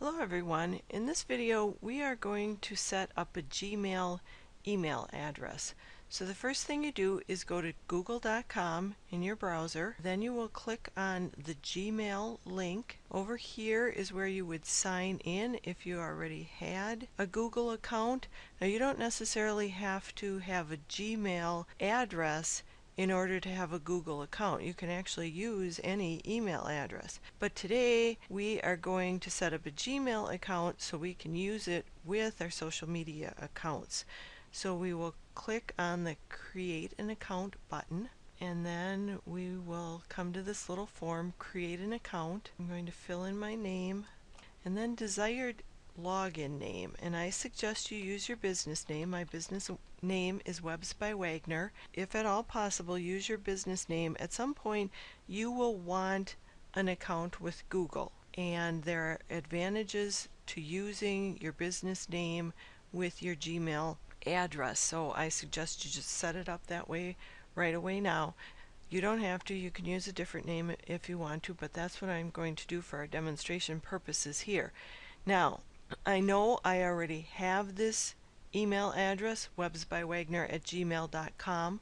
Hello everyone. In this video we are going to set up a Gmail email address. So the first thing you do is go to google.com in your browser. Then you will click on the Gmail link. Over here is where you would sign in if you already had a Google account. Now you don't necessarily have to have a Gmail address in order to have a Google account. You can actually use any email address. But today we are going to set up a Gmail account so we can use it with our social media accounts. So we will click on the Create an Account button, and then we will come to this little form, Create an Account. I'm going to fill in my name and then desired login name, and I suggest you use your business name. My business name is Webs by Wagner. If at all possible, use your business name. At some point you will want an account with Google, and there are advantages to using your business name with your Gmail address, so I suggest you just set it up that way right away now. You don't have to. You can use a different name if you want to, but that's what I'm going to do for our demonstration purposes here. Now, I know I already have this email address, websbywagner@gmail.com,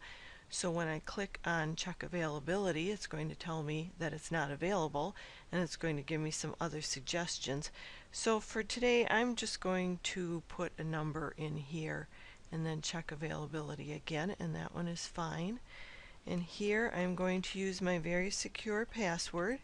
so when I click on check availability, it's going to tell me that it's not available, and it's going to give me some other suggestions. So for today, I'm just going to put a number in here and then check availability again, and that one is fine. And here I'm going to use my very secure password.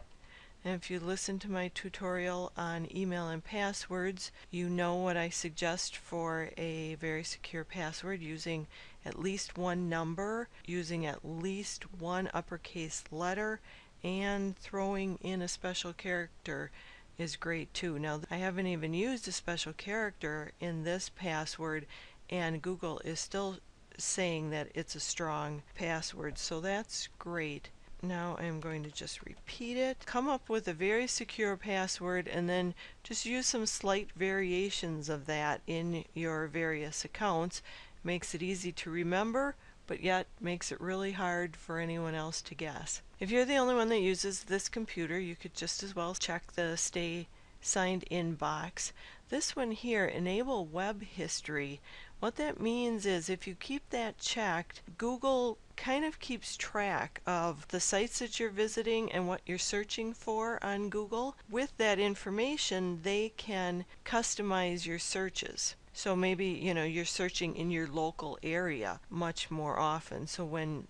And if you listen to my tutorial on email and passwords, you know what I suggest for a very secure password: using at least one number, using at least one uppercase letter, and throwing in a special character is great too. Now, I haven't even used a special character in this password, and Google is still saying that it's a strong password, so that's great. Now I'm going to just repeat it. Come up with a very secure password and then just use some slight variations of that in your various accounts. Makes it easy to remember, but yet makes it really hard for anyone else to guess. If you're the only one that uses this computer, you could just as well check the Stay Signed In box. This one here, Enable Web History. What that means is if you keep that checked, Google kind of keeps track of the sites that you're visiting and what you're searching for on Google. With that information, they can customize your searches. So maybe, you're searching in your local area much more often. So when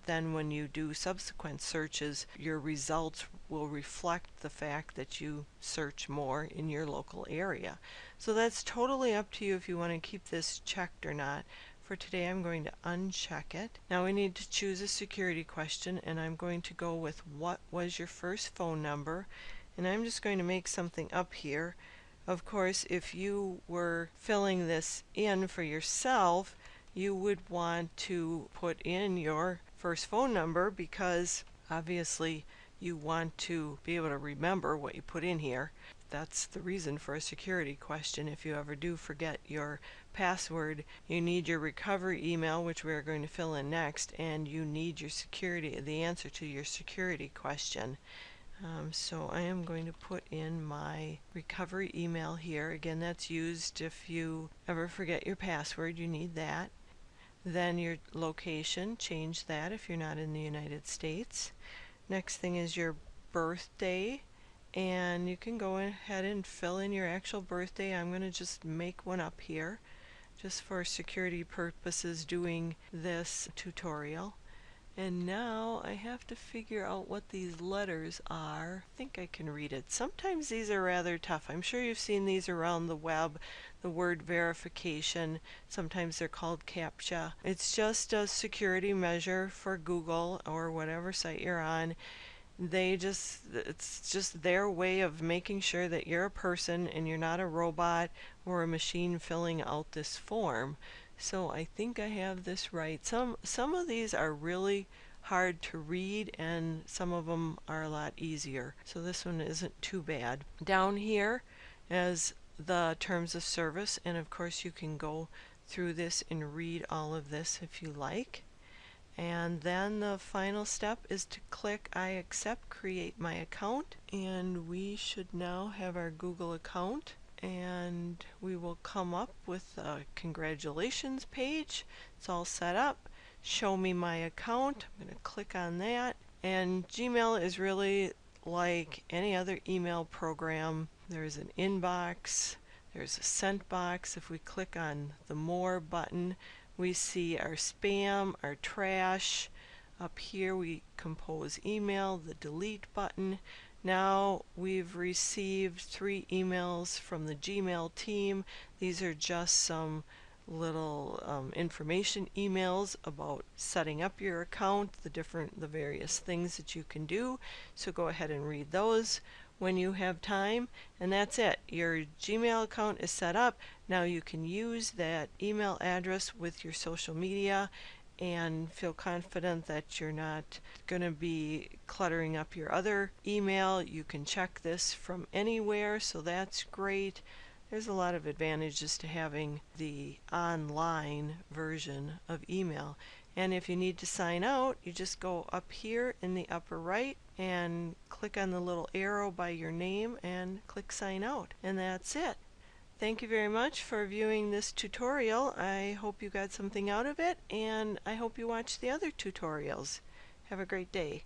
you do subsequent searches, your results will reflect the fact that you search more in your local area. So that's totally up to you if you want to keep this checked or not. For today, I'm going to uncheck it. Now we need to choose a security question, and I'm going to go with what was your first phone number, and I'm just going to make something up here. Of course, if you were filling this in for yourself, you would want to put in your first phone number, because obviously you want to be able to remember what you put in here. That's the reason for a security question. If you ever do forget your password, you need your recovery email, which we are going to fill in next, and you need the answer to your security question. So I am going to put in my recovery email here. Again, that's used if you ever forget your password, you need that. Then your location, change that if you're not in the United States. Next thing is your birthday, and you can go ahead and fill in your actual birthday. I'm going to just make one up here just for security purposes doing this tutorial. And now I have to figure out what these letters are. I think I can read it. Sometimes these are rather tough. I'm sure you've seen these around the web, the word verification. Sometimes they're called CAPTCHA. It's just a security measure for Google or whatever site you're on. It's just their way of making sure that you're a person and you're not a robot or a machine filling out this form. So I think I have this right. Some of these are really hard to read, and some of them are a lot easier. So this one isn't too bad. Down here is the terms of service, and of course you can go through this and read all of this if you like. And then the final step is to click I accept, create my account, and we should now have our Google account. and we will come up with a congratulations page. It's all set up. Show me my account. I'm going to click on that. And Gmail is really like any other email program. There's an inbox, there's a sent box. If we click on the more button, we see our spam, our trash. Up here we compose email, the delete button. Now we've received 3 emails from the Gmail team. These are just some little information emails about setting up your account, the various things that you can do. So go ahead and read those when you have time, and that's it. Your Gmail account is set up. Now you can use that email address with your social media and feel confident that you're not going to be cluttering up your other email. You can check this from anywhere, so that's great. There's a lot of advantages to having the online version of email. And if you need to sign out, you just go up here in the upper right and click on the little arrow by your name and click sign out. And that's it. Thank you very much for viewing this tutorial. I hope you got something out of it, and I hope you watch the other tutorials. Have a great day.